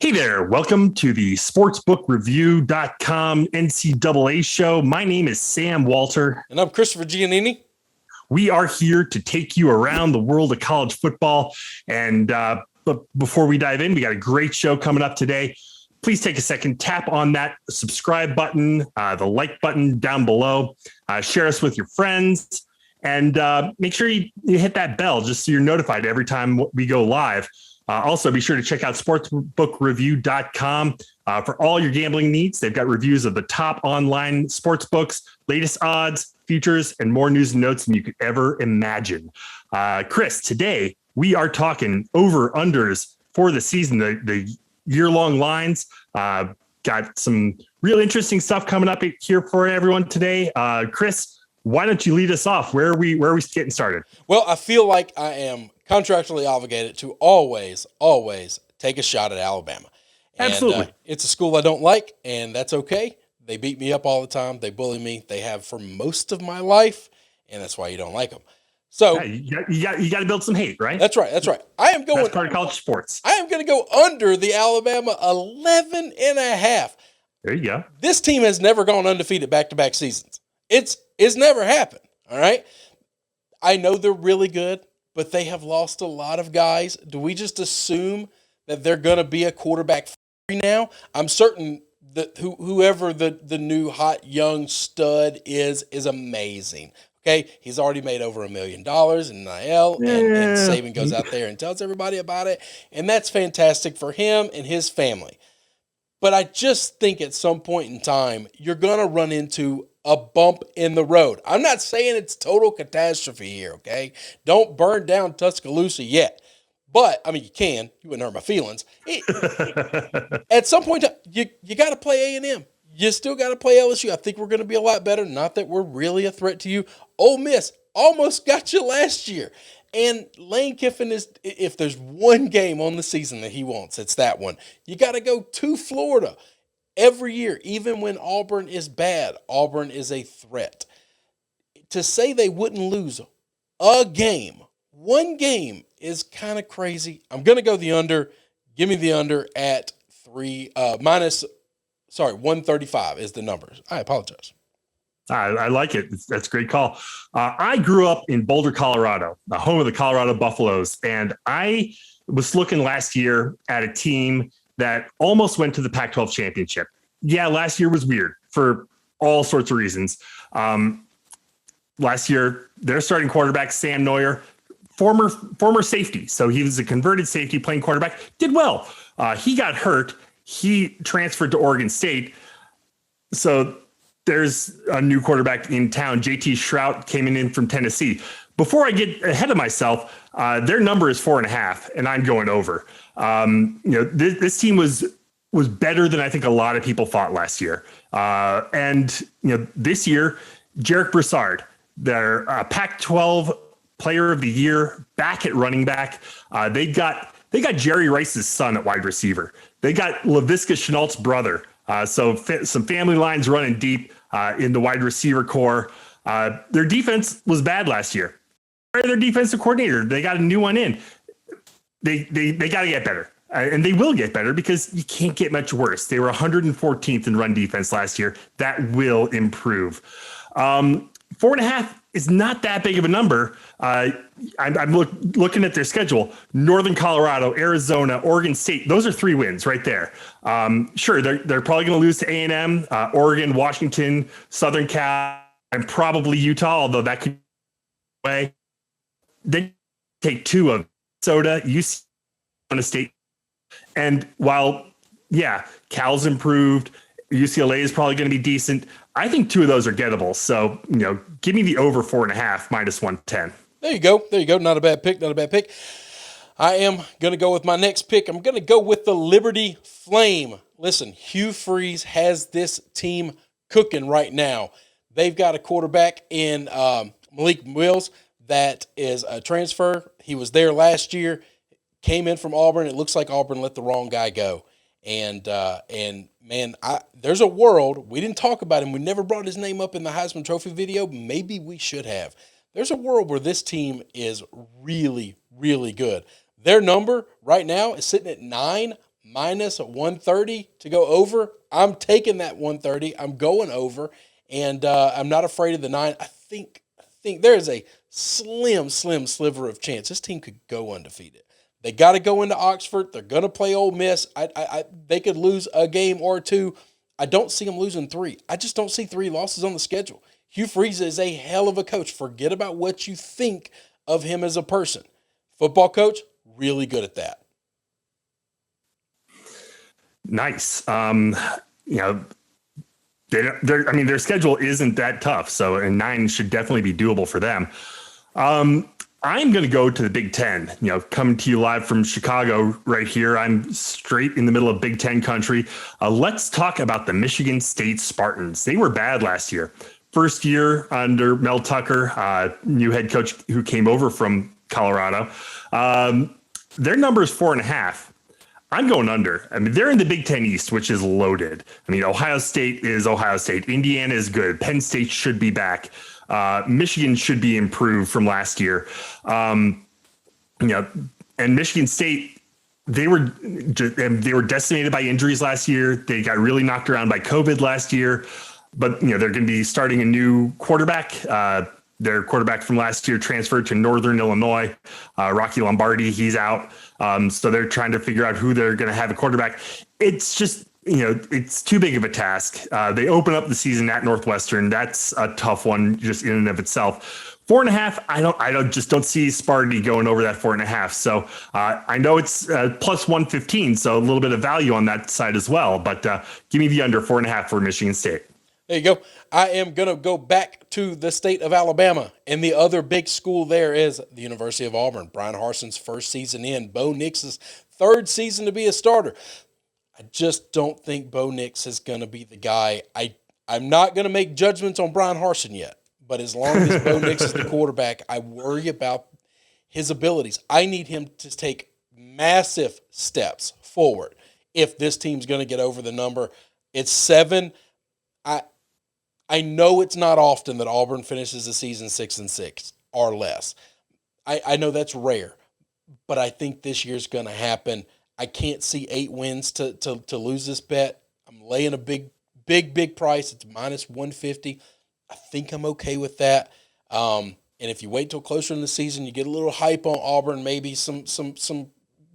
Hey there, welcome to the sportsbookreview.com NCAA show. My name is Sam Walter. And I'm Christopher Giannini. We are here to take you around the world of college football. And but before we dive in, we got a great show coming up today. Please take a second, tap on that subscribe button, the like button down below, share us with your friends, and make sure you hit that bell just so you're notified every time we go live. Also, be sure to check out sportsbookreview.com for all your gambling needs. They've got reviews of the top online sports books, latest odds, futures, and more news and notes than you could ever imagine. Chris, today we are talking over-unders for the season, the year-long lines. Got some real interesting stuff coming up here for everyone today. Chris, why don't you lead us off? Where are we getting started? Well, I feel like I am contractually obligated to always take a shot at Alabama. And, Absolutely. It's a school I don't like, and that's okay. They beat me up all the time. They bully me. They have for most of my life, and that's why you don't like them. So yeah, you got to build some hate, right? That's right. I am going. That's part of college sports. I am going to go under the Alabama 11.5. There you go. This team has never gone undefeated back-to-back seasons. It's never happened. All right. I know they're really good, but they have lost a lot of guys. Do we just assume that they're going to be a quarterback now? I'm certain that whoever the new hot young stud is amazing. Okay, he's already made over $1 million in NIL, and Saban goes out there and tells everybody about it, and that's fantastic for him and his family. But I just think at some point in time, you're going to run into a bump in the road. I'm not saying it's total catastrophe here, okay? Don't burn down Tuscaloosa yet. But, I mean, you can. You wouldn't hurt my feelings. At some point, you got to play A&M. You still got to play LSU. I think we're going to be a lot better. Not that we're really a threat to you. Ole Miss almost got you last year. And Lane Kiffin is, if there's one game on the season that he wants, it's that one. You got to go to Florida. Every year, even when Auburn is bad, Auburn is a threat. To say they wouldn't lose a game, one game, is kind of crazy. I'm going to go the under. Give me the under at 135 is the numbers. I apologize. I like it. That's a great call. I grew up in Boulder, Colorado, the home of the Colorado Buffaloes, and I was looking last year at a team that almost went to the Pac-12 championship. Yeah, last year was weird for all sorts of reasons. Last year, their starting quarterback, Sam Neuer, former safety. So he was a converted safety playing quarterback, did well. He got hurt. He transferred to Oregon State. So there's a new quarterback in town. JT Shrout came in from Tennessee. Before I get ahead of myself, their number is 4.5, and I'm going over. This team was better than I think a lot of people thought last year. And this year, Jarek Broussard, their Pac-12 Player of the Year, back at running back. They got Jerry Rice's son at wide receiver. They got Laviska Shenault's brother. So some family lines running deep in the wide receiver core. Their defense was bad last year. Their defensive coordinator, they got a new one in. They got to get better. And they will get better because you can't get much worse. They were 114th in run defense last year. That will improve. 4.5 is not that big of a number. I'm looking at their schedule. Northern Colorado, Arizona, Oregon State. Those are 3 wins right there. Sure, they're probably going to lose to A&M, Oregon, Washington, Southern Cal, and probably Utah, although that could be away. Then take 2 of Minnesota, UC, State. And while, Cal's improved, UCLA is probably going to be decent. I think 2 of those are gettable. So, give me the over 4.5 minus 110. There you go. Not a bad pick. I am going to go with my next pick. I'm going to go with the Liberty Flame. Listen, Hugh Freeze has this team cooking right now. They've got a quarterback in Malik Wills that is a transfer. He was there last year, came in from Auburn. It looks like Auburn let the wrong guy go. And man, there's a world, we didn't talk about him. We never brought his name up in the Heisman Trophy video. Maybe we should have. There's a world where this team is really, really good. Their number right now is sitting at 9 minus 130 to go over. I'm taking that 130. I'm going over, and I'm not afraid of the 9. I think there is a slim sliver of chance this team could go undefeated. They got to go into Oxford. They're going to play Ole Miss. They could lose a game or two. I don't see them losing 3. I just don't see 3 losses on the schedule. Hugh Freeze is a hell of a coach. Forget about what you think of him as a person. Football coach, really good at that. Nice. Their schedule isn't that tough. So, and 9 should definitely be doable for them. I'm going to go to the Big Ten, coming to you live from Chicago right here. I'm straight in the middle of Big Ten country. Let's talk about the Michigan State Spartans. They were bad last year. First year under Mel Tucker, new head coach who came over from Colorado. Their number is 4.5. I'm going under. I mean, they're in the Big Ten East, which is loaded. I mean, Ohio State is Ohio State. Indiana is good. Penn State should be back. Michigan should be improved from last year. And Michigan State, they were decimated by injuries last year. They got really knocked around by COVID last year. But they're going to be starting a new quarterback. Their quarterback from last year transferred to Northern Illinois, Rocky Lombardi. He's out. So they're trying to figure out who they're going to have a quarterback. It's just, it's too big of a task. They open up the season at Northwestern. That's a tough one just in and of itself. 4.5. I don't see Sparty going over that 4.5. So I know it's plus 115. So a little bit of value on that side as well. But give me the under 4.5 for Michigan State. There you go. I am going to go back to the state of Alabama, and the other big school there is the University of Auburn. Brian Harson's first season in. Bo Nix's third season to be a starter. I just don't think Bo Nix is going to be the guy. I'm not going to make judgments on Brian Harsin yet, but as long as Bo Nix is the quarterback, I worry about his abilities. I need him to take massive steps forward if this team's going to get over the number. It's 7. I know it's not often that Auburn finishes the season 6-6 or less. I know that's rare, but I think this year's going to happen. I can't see 8 wins to lose this bet. I'm laying a big price. It's minus 150. I think I'm okay with that. And if you wait till closer in the season, you get a little hype on Auburn. Maybe some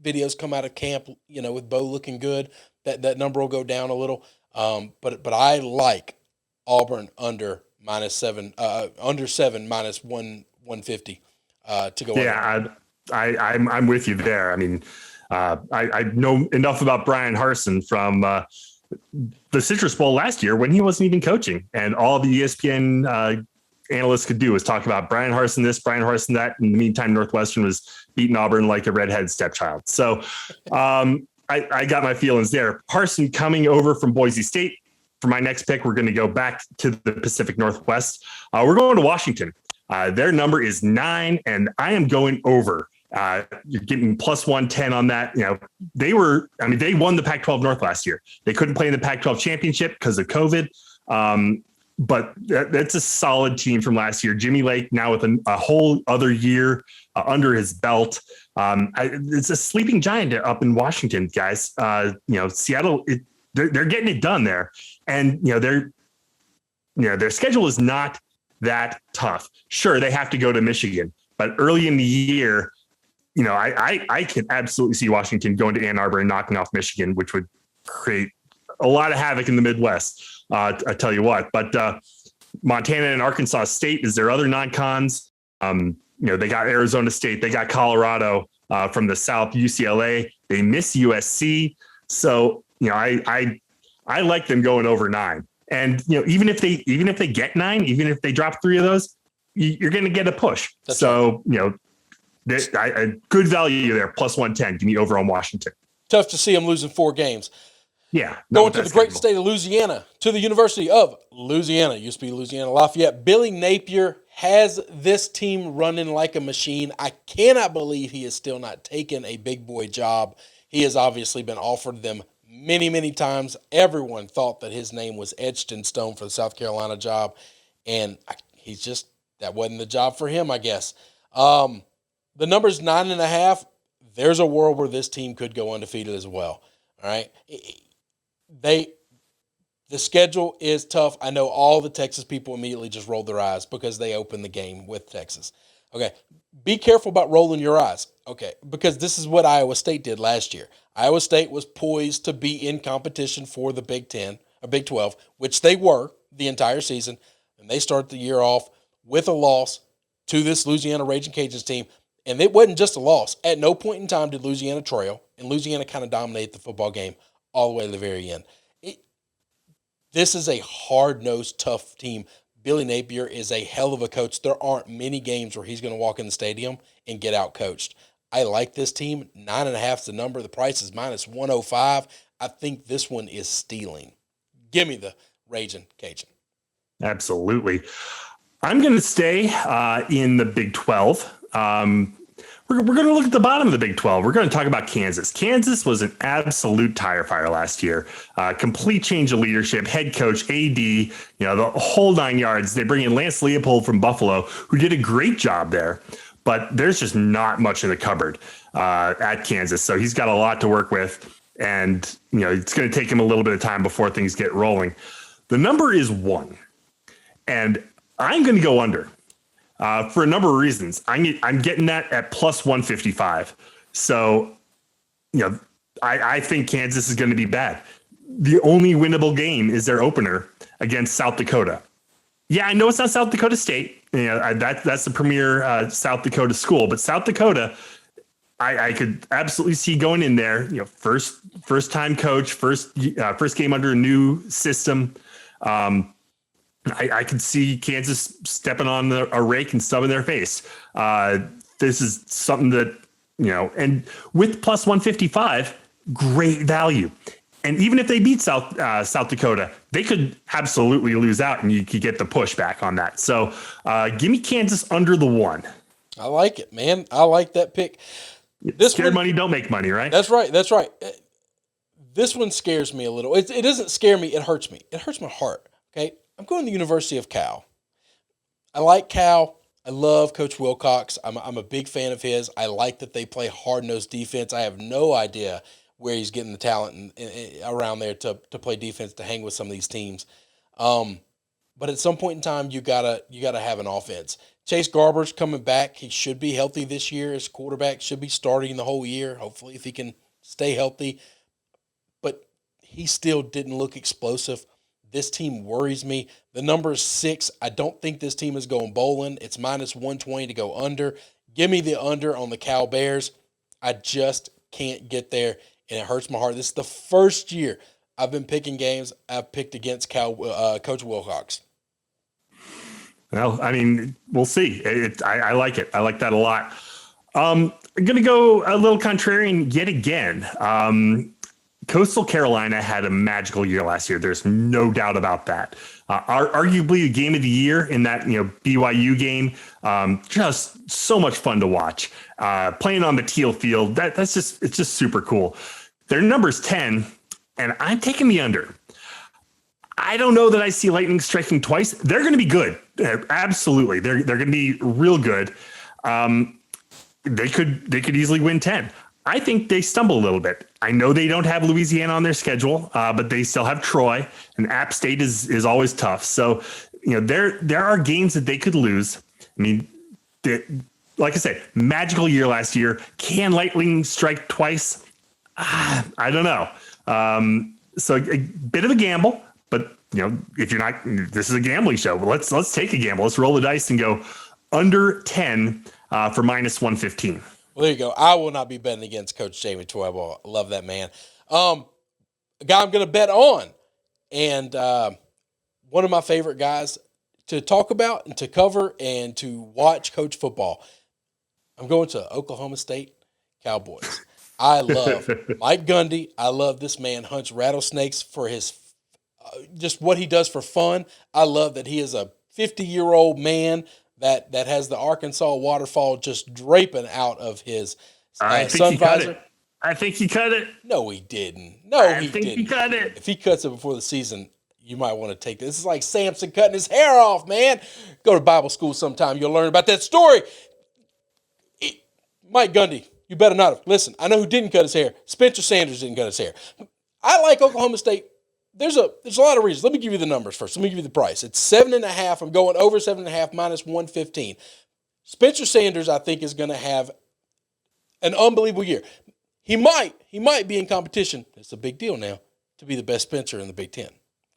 videos come out of camp, with Bo looking good. That number will go down a little. But I like Auburn under -7, under 7 minus 150 to go. Yeah, I'm with you there. I mean, I know enough about Brian Harsin from the Citrus Bowl last year when he wasn't even coaching, and all the ESPN analysts could do was talk about Brian Harsin this, Brian Harsin that. In the meantime, Northwestern was beating Auburn like a redhead stepchild. So I got my feelings there. Harsin coming over from Boise State. For my next pick, we're going to go back to the Pacific Northwest. We're going to Washington. Their number is 9, and I am going over. You're getting plus 110 on that. They won the Pac-12 North last year. They couldn't play in the Pac-12 championship because of COVID. But that's a solid team from last year. Jimmy Lake now with a whole other year under his belt. It's a sleeping giant up in Washington, guys. Seattle, they're getting it done there. And, their schedule is not that tough. Sure, they have to go to Michigan, but early in the year, I can absolutely see Washington going to Ann Arbor and knocking off Michigan, which would create a lot of havoc in the Midwest. I tell you what, but Montana and Arkansas State is their other non-cons. They got Arizona State, they got Colorado from the South, UCLA. They miss USC, so I like them going over 9. And even if they get 9, even if they drop 3 of those, you're going to get a push. That's so right. Good value there, plus 110. Give me over on Washington. Tough to see them losing 4 games. Yeah. Going to the great state of Louisiana, to the University of Louisiana, used to be Louisiana Lafayette. Billy Napier has this team running like a machine. I cannot believe he has still not taken a big boy job. He has obviously been offered them many, many times. Everyone thought that his name was etched in stone for the South Carolina job, and that wasn't the job for him, I guess. The number's 9.5. There's a world where this team could go undefeated as well. All right. The schedule is tough. I know all the Texas people immediately just rolled their eyes because they opened the game with Texas. Okay. Be careful about rolling your eyes. Okay. Because this is what Iowa State did last year. Iowa State was poised to be in competition for the Big 10 or Big 12, which they were the entire season. And they start the year off with a loss to this Louisiana Raging Cajuns team. And it wasn't just a loss. At no point in time did Louisiana trail, and Louisiana kind of dominated the football game all the way to the very end. This is a hard-nosed, tough team. Billy Napier is a hell of a coach. There aren't many games where he's going to walk in the stadium and get out-coached. I like this team. 9.5 is the number. The price is minus 105. I think this one is stealing. Give me the Raging Cajun. Absolutely. I'm going to stay in the Big 12. We're going to look at the bottom of the Big 12. We're going to talk about Kansas. Kansas was an absolute tire fire last year. Complete change of leadership, head coach, AD, the whole 9 yards. They bring in Lance Leopold from Buffalo, who did a great job there. But there's just not much in the cupboard at Kansas. So he's got a lot to work with. And, it's going to take him a little bit of time before things get rolling. The number is 1. And I'm going to go under. For a number of reasons. I'm getting that at plus 155. So, I think Kansas is going to be bad. The only winnable game is their opener against South Dakota. Yeah, I know it's not South Dakota State. That's the premier South Dakota school. But South Dakota, I could absolutely see going in there. First time coach, first game under a new system. I could see Kansas stepping on a rake and stubbing their face. This is something that, and with plus 155, great value. And even if they beat South Dakota, they could absolutely lose out and you could get the pushback on that. So give me Kansas under the 1. I like it, man. I like that pick. Scared money don't make money, right? That's right. That's right. This one scares me a little. It doesn't scare me. It hurts me. It hurts my heart. Okay. I'm going to the University of Cal. I like Cal. I love Coach Wilcox. I'm a big fan of his. I like that they play hard-nosed defense. I have no idea where he's getting the talent around there to play defense, to hang with some of these teams. But at some point in time, you gotta have an offense. Chase Garber's coming back. He should be healthy this year as quarterback. Should be starting the whole year, hopefully, if he can stay healthy. But he still didn't look explosive. This team worries me. The number is 6. I don't think this team is going bowling. It's minus 120 to go under. Give me the under on the Cal Bears. I just can't get there, and it hurts my heart. This is the first year I've been picking games I've picked against Coach Wilcox. Well, we'll see. I like it. I like that a lot. I'm going to go a little contrarian yet again. Coastal Carolina had a magical year last year. There's no doubt about that. Arguably a game of the year in that BYU game. Just so much fun to watch. Playing on the teal field, it's just super cool. Their number's 10, and I'm taking the under. I don't know that I see Lightning striking twice. They're going to be good. Absolutely, they're going to be real good. They could easily win 10. I think they stumble a little bit. I know they don't have Louisiana on their schedule, but they still have Troy, and App State is always tough. So, there are games that they could lose. Like I said, magical year last year. Can Lightning strike twice? I don't know. So a bit of a gamble, but if you're not, this is a gambling show. But let's take a gamble. Let's roll the dice and go under 10 for minus 115. Well, there you go. I will not be betting against Coach Jamie Twyble. I love that man. A guy I'm going to bet on, and one of my favorite guys to talk about and to cover and to watch coach football. I'm going to Oklahoma State Cowboys. I love Mike Gundy. I love this man hunts rattlesnakes for his just what he does for fun. I love that he is a 50-year-old man that has the Arkansas waterfall just draping out of his sun visor. I think he cut it. No, he didn't. I think he cut it. If he cuts it before the season, you might want to take this. This is like Samson cutting his hair off, man. Go to Bible school sometime. You'll learn about that story. Mike Gundy, you better not have. Listen, I know who didn't cut his hair. Spencer Sanders didn't cut his hair. I like Oklahoma State. There's a lot of reasons. Let me give you the numbers first. Let me give you the price. It's 7.5. I'm going over 7.5 minus 115. Spencer Sanders, I think, is going to have an unbelievable year. He might be in competition. It's a big deal now to be the best Spencer in the Big 10.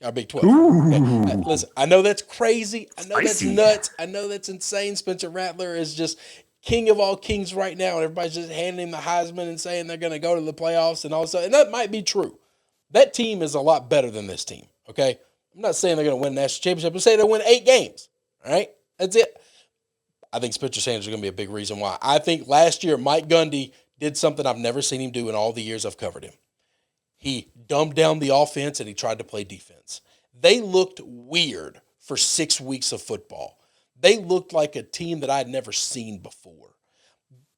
Or Big 12. Okay. Listen, I know that's crazy. I know that's nuts. I know that's insane. Spencer Rattler is just king of all kings right now, and everybody's just handing him the Heisman and saying they're going to go to the playoffs and all of a sudden. And that might be true. That team is a lot better than this team, okay? I'm not saying they're going to win a national championship. I'm saying they'll win 8 games, all right? That's it. I think Spencer Sanders is going to be a big reason why. I think last year Mike Gundy did something I've never seen him do in all the years I've covered him. He dumbed down the offense and he tried to play defense. They looked weird for 6 weeks of football. They looked like a team that I'd never seen before.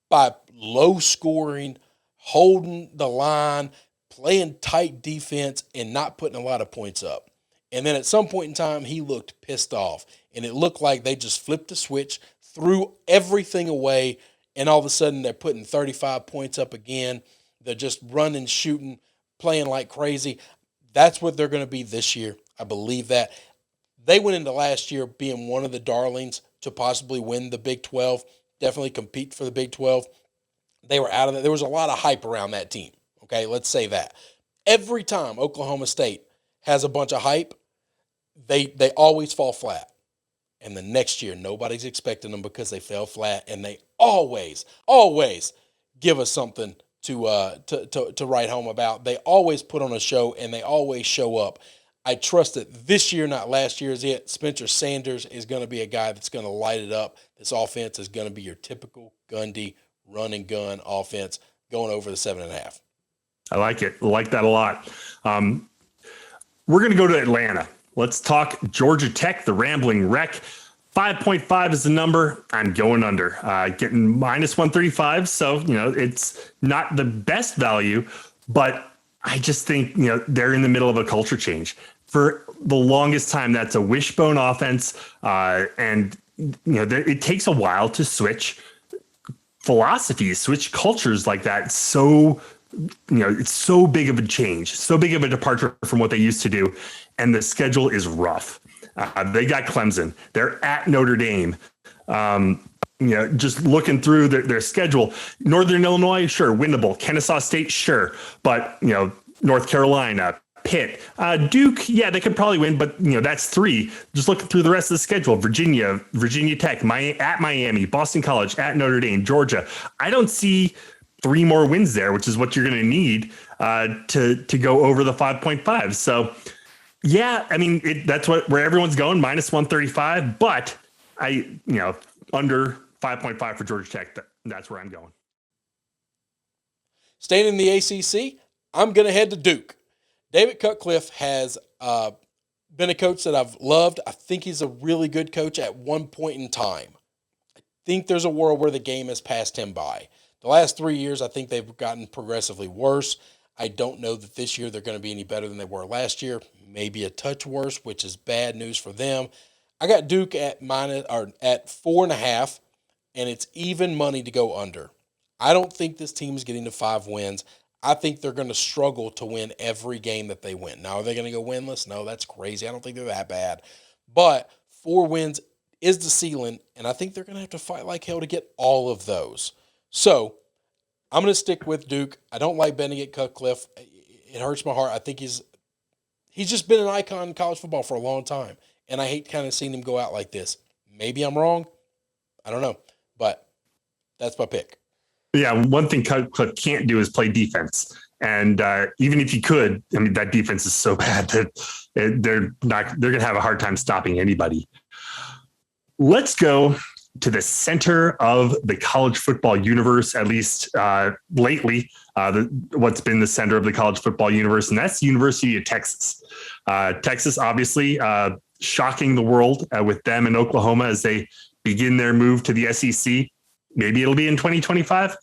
By low scoring, holding the line, playing tight defense, and not putting a lot of points up. And then at some point in time, he looked pissed off. And it looked like they just flipped the switch, threw everything away, and all of a sudden they're putting 35 points up again. They're just running, shooting, playing like crazy. That's what they're going to be this year. I believe that. They went into last year being one of the darlings to possibly win the Big 12, definitely compete for the Big 12. They were out of it. There was a lot of hype around that team. Okay, let's say that. Every time Oklahoma State has a bunch of hype, they always fall flat. And the next year, nobody's expecting them because they fell flat, and they always give us something to write home about. They always put on a show, and they always show up. I trust that this year, not last year, is it. Spencer Sanders is going to be a guy that's going to light it up. This offense is going to be your typical Gundy run and gun offense going over the 7.5. I like it. I like that a lot. We're going to go to Atlanta. Let's talk Georgia Tech, the Rambling Wreck. 5.5 is the number. I'm going under, getting minus 135. So, it's not the best value, but I just think, they're in the middle of a culture change. For the longest time, that's a wishbone offense. And, it takes a while to switch philosophies, switch cultures like that. So, it's so big of a change, so big of a departure from what they used to do. And the schedule is rough. They got Clemson. They're at Notre Dame. Just looking through their schedule, Northern Illinois, sure, winnable. Kennesaw State, sure. But, North Carolina, Pitt, Duke, yeah, they could probably win, but, that's 3. Just looking through the rest of the schedule, Virginia Tech, at Miami, Boston College, at Notre Dame, Georgia. I don't see 3 more wins there, which is what you're going to need to go over the 5.5. So, yeah, I mean, that's where everyone's going, minus 135. But under 5.5 for Georgia Tech, that's where I'm going. Staying in the ACC, I'm going to head to Duke. David Cutcliffe has been a coach that I've loved. I think he's a really good coach at one point in time. I think there's a world where the game has passed him by. The last 3 years, I think they've gotten progressively worse. I don't know that this year they're going to be any better than they were last year. Maybe a touch worse, which is bad news for them. I got Duke at 4.5, and it's even money to go under. I don't think this team is getting to 5 wins. I think they're going to struggle to win every game that they win. Now, are they going to go winless? No, that's crazy. I don't think they're that bad. But 4 wins is the ceiling, and I think they're going to have to fight like hell to get all of those. So I'm going to stick with Duke. I don't like Benedict Cutcliffe. It hurts my heart. I think he's just been an icon in college football for a long time, and I hate kind of seeing him go out like this. Maybe I'm wrong. I don't know, but that's my pick. Yeah, one thing Cutcliffe can't do is play defense. And even if he could, I mean, that defense is so bad that they're going to have a hard time stopping anybody. Let's go to the center of the college football universe, at least lately, what's been the center of the college football universe, and that's the University of Texas. Texas, obviously, shocking the world with them in Oklahoma as they begin their move to the SEC. Maybe it'll be in 2025.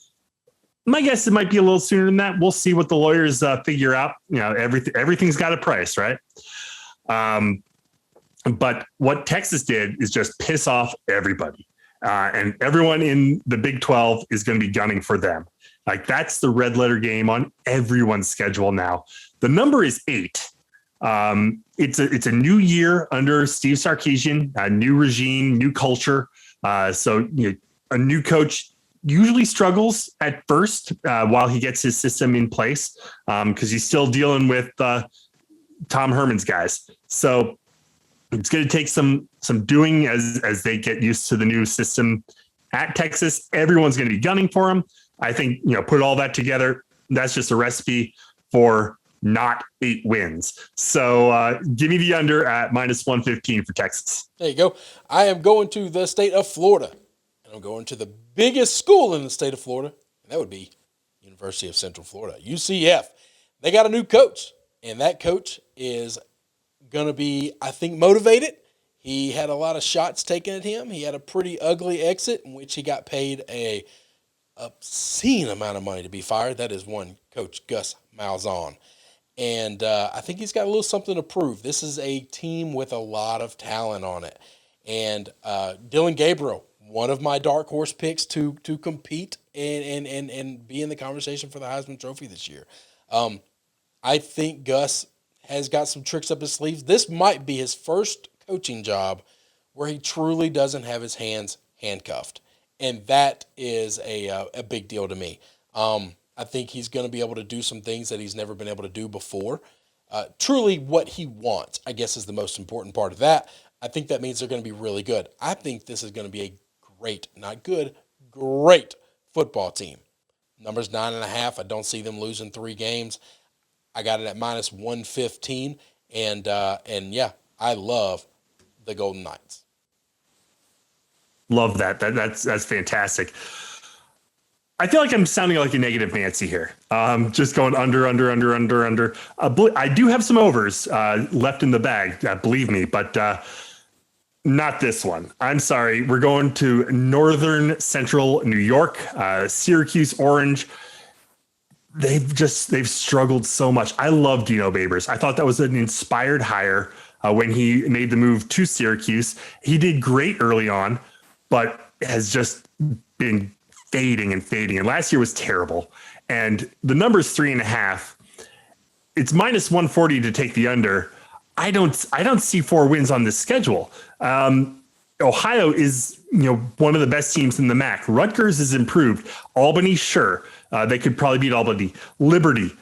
My guess it might be a little sooner than that. We'll see what the lawyers figure out. Everything's got a price, right? But what Texas did is just piss off everybody. And everyone in the Big 12 is going to be gunning for them. Like that's the red letter game on everyone's schedule now. The number is 8. It's a new year under Steve Sarkisian, a new regime, new culture. So a new coach usually struggles at first while he gets his system in place because he's still dealing with Tom Herman's guys. So it's going to take some doing as they get used to the new system at Texas. Everyone's going to be gunning for him. I think, put all that together, that's just a recipe for not 8 wins. So give me the under at -115 for Texas. There you go. I am going to the state of Florida, and I'm going to the biggest school in the state of Florida, and that would be University of Central Florida, UCF. They got a new coach, and that coach is going to be, I think, motivated. He had a lot of shots taken at him. He had a pretty ugly exit in which he got paid a obscene amount of money to be fired. That is one coach, Gus Malzahn. And I think he's got a little something to prove. This is a team with a lot of talent on it. And Dylan Gabriel, one of my dark horse picks to compete and be in the conversation for the Heisman Trophy this year. I think Gus has got some tricks up his sleeves. This might be his first coaching job where he truly doesn't have his hands handcuffed. And that is a big deal to me. I think he's going to be able to do some things that he's never been able to do before. Truly what he wants, I guess, is the most important part of that. I think that means they're going to be really good. I think this is going to be a great, not good, great football team. Number's 9.5. I don't see them losing 3 games. I got it at -115. And yeah, I love the Golden Knights. Love that. That's fantastic. I feel like I'm sounding like a negative Nancy here. Just going under. I do have some overs left in the bag, believe me, but not this one. I'm sorry. We're going to northern central New York, Syracuse Orange. They've struggled so much. I love Dino Babers. I thought that was an inspired hire when he made the move to Syracuse. He did great early on, but has just been fading. And last year was terrible. And the number's 3.5. It's -140 to take the under. I don't see 4 wins on this schedule. Ohio is, one of the best teams in the MAC. Rutgers is improved. Albany, sure. They could probably beat Albany. Liberty,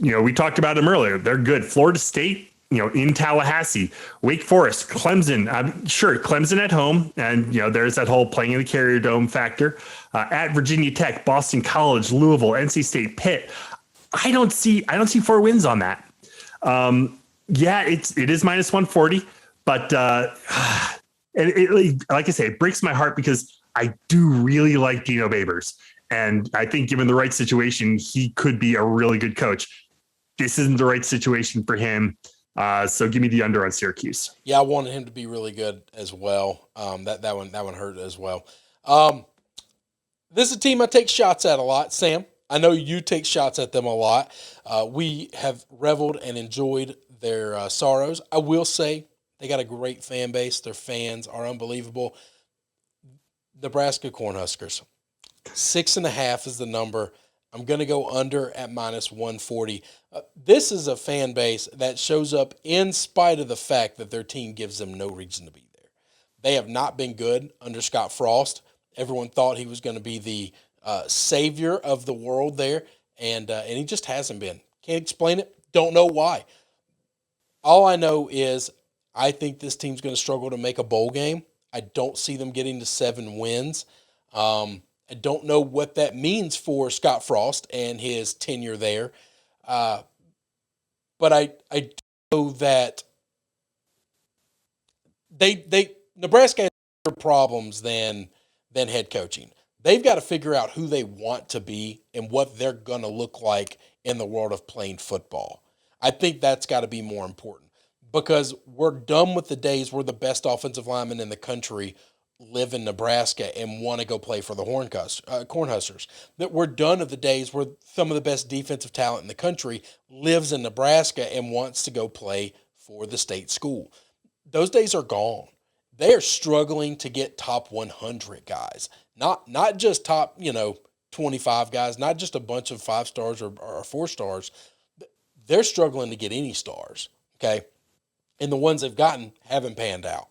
we talked about them earlier. They're good. Florida State, in Tallahassee. Wake Forest, Clemson, sure, Clemson at home. And, there's that whole playing in the Carrier Dome factor. At Virginia Tech, Boston College, Louisville, NC State, Pitt. I don't see 4 wins on that. Yeah, it is -140, but it, like I say, it breaks my heart because I do really like Dino Babers. And I think given the right situation, he could be a really good coach. This isn't the right situation for him. So give me the under on Syracuse. Yeah, I wanted him to be really good as well. That one hurt as well. This is a team I take shots at a lot. Sam, I know you take shots at them a lot. We have reveled and enjoyed their sorrows. I will say they got a great fan base. Their fans are unbelievable. Nebraska Cornhuskers. 6.5 is the number. I'm going to go under at -140. This is a fan base that shows up in spite of the fact that their team gives them no reason to be there. They have not been good under Scott Frost. Everyone thought he was going to be the savior of the world there, and he just hasn't been. Can't explain it. Don't know why. All I know is I think this team's going to struggle to make a bowl game. I don't see them getting to 7 wins. I don't know what that means for Scott Frost and his tenure there. But I know that Nebraska has bigger problems than head coaching. They've got to figure out who they want to be and what they're going to look like in the world of playing football. I think that's got to be more important because we're done with the days where the best offensive linemen in the country live in Nebraska and want to go play for the Cornhuskers. That we're done of the days where some of the best defensive talent in the country lives in Nebraska and wants to go play for the state school. Those days are gone. They are struggling to get top 100 guys, not just top, 25 guys, not just a bunch of 5 stars or 4 stars. They're struggling to get any stars, okay? And the ones they've gotten haven't panned out.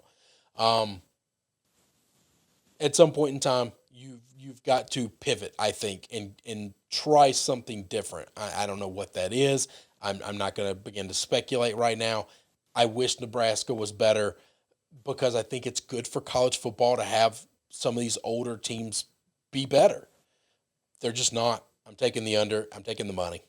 At some point in time, you've got to pivot, I think, and try something different. I don't know what that is. I'm not going to begin to speculate right now. I wish Nebraska was better because I think it's good for college football to have some of these older teams be better. They're just not. I'm taking the under. I'm taking the money.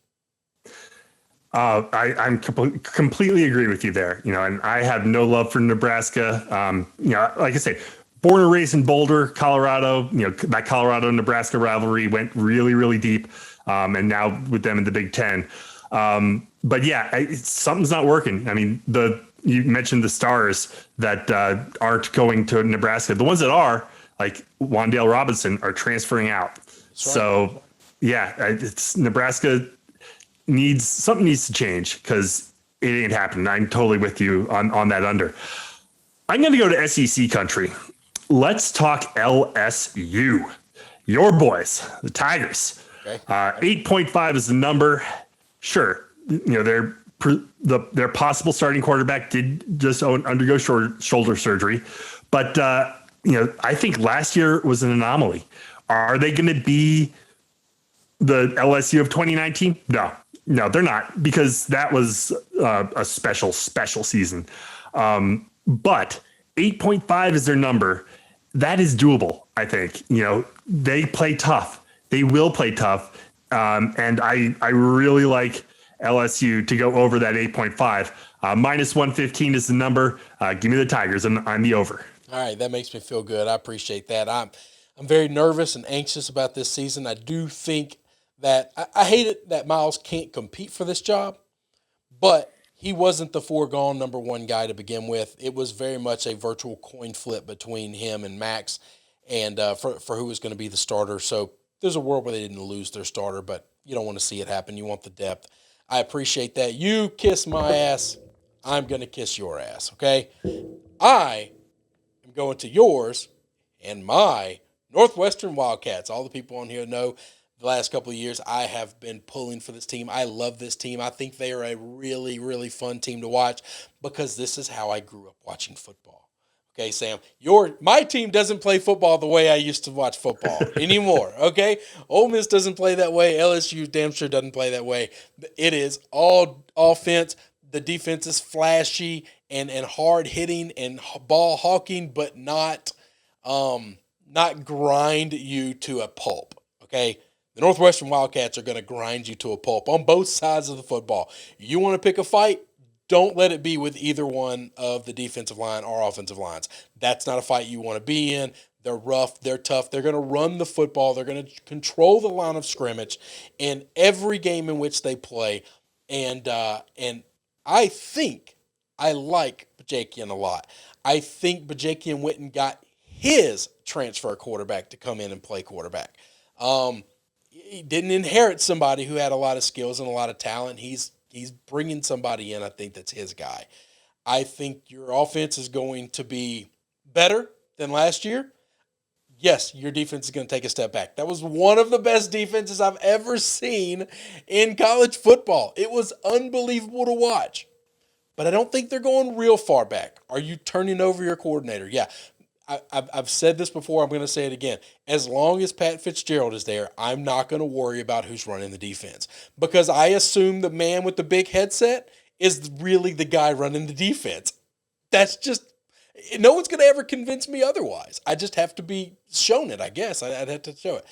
I'm completely agree with you there. And I have no love for Nebraska. Like I say, born and raised in Boulder, Colorado. That Colorado-Nebraska rivalry went really, really deep, and now with them in the Big Ten. But yeah, something's not working. I mean, you mentioned the stars that aren't going to Nebraska. The ones that are, like Wan'Dale Robinson, are transferring out. So yeah, it's Nebraska something needs to change because it ain't happening. I'm totally with you on that under. I'm going to go to SEC country. Let's talk LSU. Your boys, the Tigers. Okay. 8.5 is the number. Sure, their possible starting quarterback did just undergo shoulder surgery, but I think last year was an anomaly. Are they going to be the LSU of 2019? No, they're not, because that was a special season. But 8.5 is their number. That is doable, I think. They play tough. They will play tough. And I really like LSU to go over that 8.5. Minus 115 is the number. Give me the Tigers. I'm the over. All right, that makes me feel good. I appreciate that. I'm very nervous and anxious about this season. I do think that I hate it that Miles can't compete for this job, but he wasn't the foregone number one guy to begin with. It was very much a virtual coin flip between him and Max, and for who was going to be the starter. So there's a world where they didn't lose their starter, but you don't want to see it happen. You want the depth. I appreciate that. You kiss my ass, I'm going to kiss your ass, okay? I am going to yours and my Northwestern Wildcats. All the people on here know the last couple of years I have been pulling for this team. I love this team. I think they are a really, really fun team to watch because this is how I grew up watching football. Okay, Sam, my team doesn't play football the way I used to watch football anymore, okay? Ole Miss doesn't play that way. LSU damn sure doesn't play that way. It is all offense. The defense is flashy and hard hitting and ball hawking, but not grind you to a pulp, okay? The Northwestern Wildcats are going to grind you to a pulp on both sides of the football. You want to pick a fight? Don't let it be with either one of the defensive line or offensive lines. That's not a fight you want to be in. They're rough. They're tough. They're going to run the football. They're going to control the line of scrimmage in every game in which they play. And I think I like Bajakian a lot. I think Bajakian went and got his transfer quarterback to come in and play quarterback. He didn't inherit somebody who had a lot of skills and a lot of talent. He's bringing somebody in, I think, that's his guy. I think your offense is going to be better than last year. Yes, your defense is going to take a step back. That was one of the best defenses I've ever seen in college football. It was unbelievable to watch. But I don't think they're going real far back. Are you turning over your coordinator? Yeah. I've said this before. I'm going to say it again. As long as Pat Fitzgerald is there, I'm not going to worry about who's running the defense because I assume the man with the big headset is really the guy running the defense. That's just – no one's going to ever convince me otherwise. I just have to be shown it, I guess. I'd have to show it.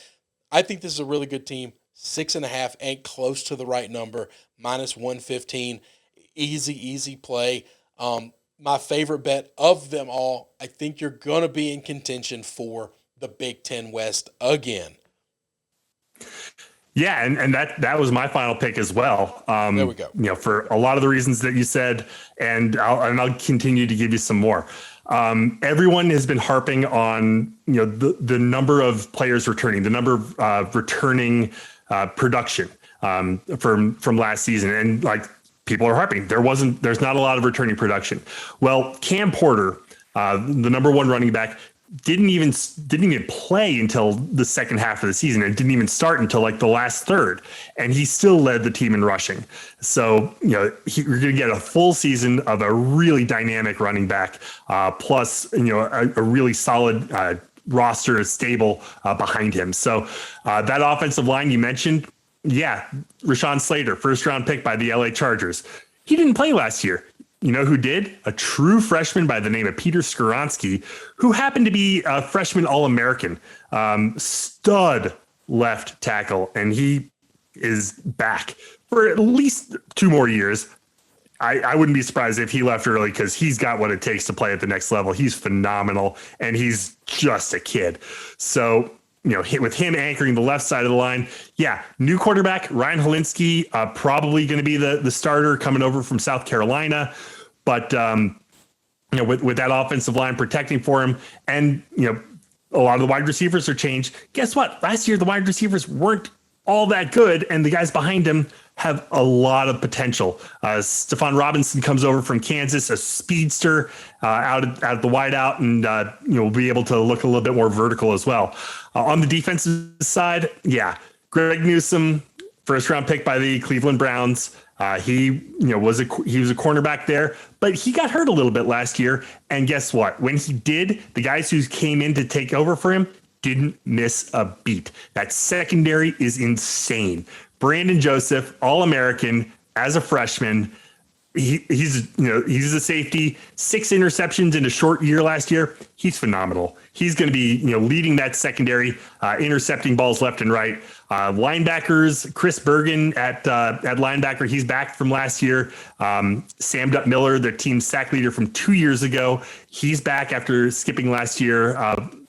I think this is a really good team. 6.5 ain't close to the right number. Minus 115. Easy play. My favorite bet of them all, I think you're going to be in contention for the Big Ten West again. Yeah, and that was my final pick as well. There we go. For a lot of the reasons that you said, and I'll continue to give you some more. Everyone has been harping on the number of players returning, the number of returning production from last season, and people are harping. There's not a lot of returning production. Well, Cam Porter, the number one running back, didn't even play until the second half of the season and didn't even start until like the last third. And he still led the team in rushing. So, we're going to get a full season of a really dynamic running back, plus, a really solid roster is stable behind him. So that offensive line you mentioned, Rashawn Slater, first round pick by the LA Chargers. He didn't play last year. You know who did? A true freshman by the name of Peter Skoronski, who happened to be a freshman All-American, stud left tackle, and he is back for at least 2 more years. I wouldn't be surprised if he left early because he's got what it takes to play at the next level. He's phenomenal, and he's just a kid. So, with him anchoring the left side of the line, new quarterback, Ryan Helinski, probably going to be the starter coming over from South Carolina. But, with that offensive line protecting for him and, a lot of the wide receivers are changed. Guess what? Last year, the wide receivers weren't all that good, and the guys behind him have a lot of potential. Stephon Robinson comes over from Kansas, a speedster out at the wideout, and will be able to look a little bit more vertical as well. On the defensive side, Greg Newsome, first round pick by the Cleveland Browns. He was a cornerback there, but he got hurt a little bit last year. And guess what? When he did, the guys who came in to take over for him didn't miss a beat. That secondary is insane. Brandon Joseph, All-American as a freshman. He's a safety, 6 interceptions in a short year last year. He's phenomenal. He's going to be, leading that secondary, intercepting balls left and right. Linebackers, Chris Bergen at linebacker. He's back from last year. Sam Dutt Miller, their team's sack leader from 2 years ago. He's back after skipping last year,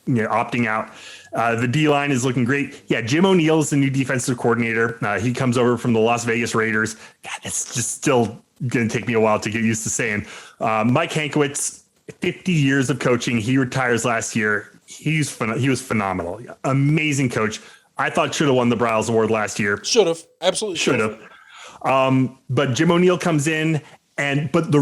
opting out. The D-line is looking great. Jim O'Neill is the new defensive coordinator. He comes over from the Las Vegas Raiders. God, it's just still going to take me a while to get used to saying. Mike Hankwitz, 50 years of coaching. He retires last year. He was phenomenal. Amazing coach. I thought should have won the Bryles Award last year. Should have. Absolutely should have. But Jim O'Neill comes in, but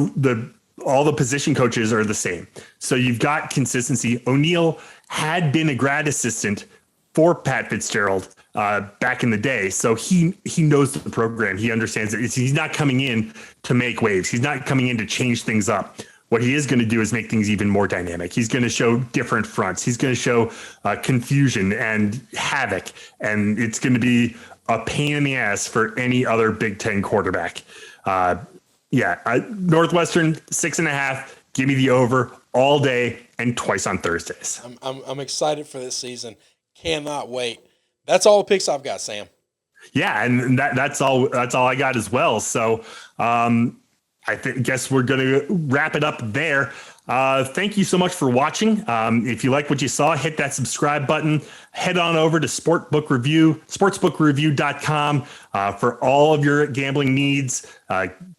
all the position coaches are the same. So you've got consistency. O'Neill had been a grad assistant for Pat Fitzgerald back in the day. So he knows the program. He understands it. He's not coming in to make waves. He's not coming in to change things up. What he is going to do is make things even more dynamic. He's going to show different fronts. He's going to show confusion and havoc. And it's going to be a pain in the ass for any other Big Ten quarterback. Northwestern 6.5. Give me the over all day and twice on Thursdays. I'm excited for this season. Cannot wait. That's all the picks I've got, Sam. Yeah, and that's all I got as well. So guess we're going to wrap it up there. Thank you so much for watching. If you like what you saw, hit that subscribe button. Head on over to sportsbookreview.com for all of your gambling needs.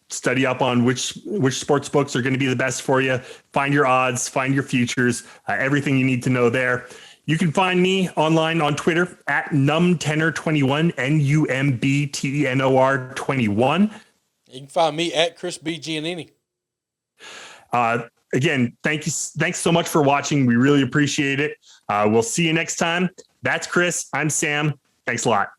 Study up on which sports books are going to be the best for you. Find your odds, find your futures, everything you need to know there. You can find me online on Twitter at numtenor21, NUMBTENOR21. You can find me at Chris B. Giannini. Again, thanks so much for watching. We really appreciate it. We'll see you next time. That's Chris. I'm Sam. Thanks a lot.